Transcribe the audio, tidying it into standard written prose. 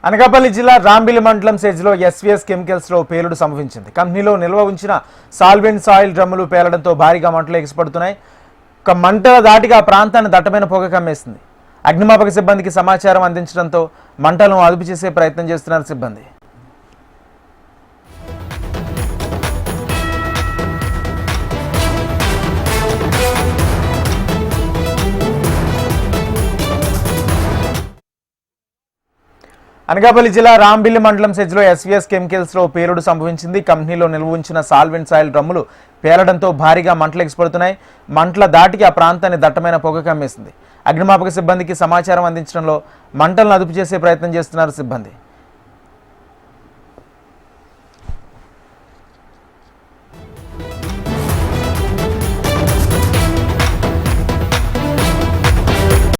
అనకాపల్లి జిల్లా రాంబిలి మండలం సెజ్లో SVS chemicals లో పేలుడు సంభవించింది. కంపెనీలో నిల్వ ఉంచిన సాల్వెంట్ సాయిల్ డ్రమ్ములు పేలడంతో భారీగా మంటలు ఎగిసిపడుతున్నాయి. ఒక మంటల దాటిగా ఆ ప్రాంతాన్ని దట్టమైన పొగ కమ్మేసింది. అగ్నిమాపక సిబ్బందికి సమాచారం అందించడంతో మంటలను అదుపు చేసే ప్రయత్నం చేస్తున్నారు సిబ్బంది. అనకాపల్లి జిల్లా రాంబిల్లి మండలం సెజ్లో ఎస్వీఎస్ కెమికల్స్ లో పేలుడు సంభవించింది. కంపెనీలో నిల్వ ఉంచిన సాల్వెంట్ సాయిల్ డ్రమ్ములు పేలడంతో భారీగా మంటలు ఎగిసిపడుతున్నాయి. మంటల దాటికి ఆ ప్రాంతాన్ని దట్టమైన పొగ కమ్మేసింది. అగ్నిమాపక సిబ్బందికి సమాచారం అందించడంలో మంటలను అదుపు చేసే ప్రయత్నం చేస్తున్నారు సిబ్బంది.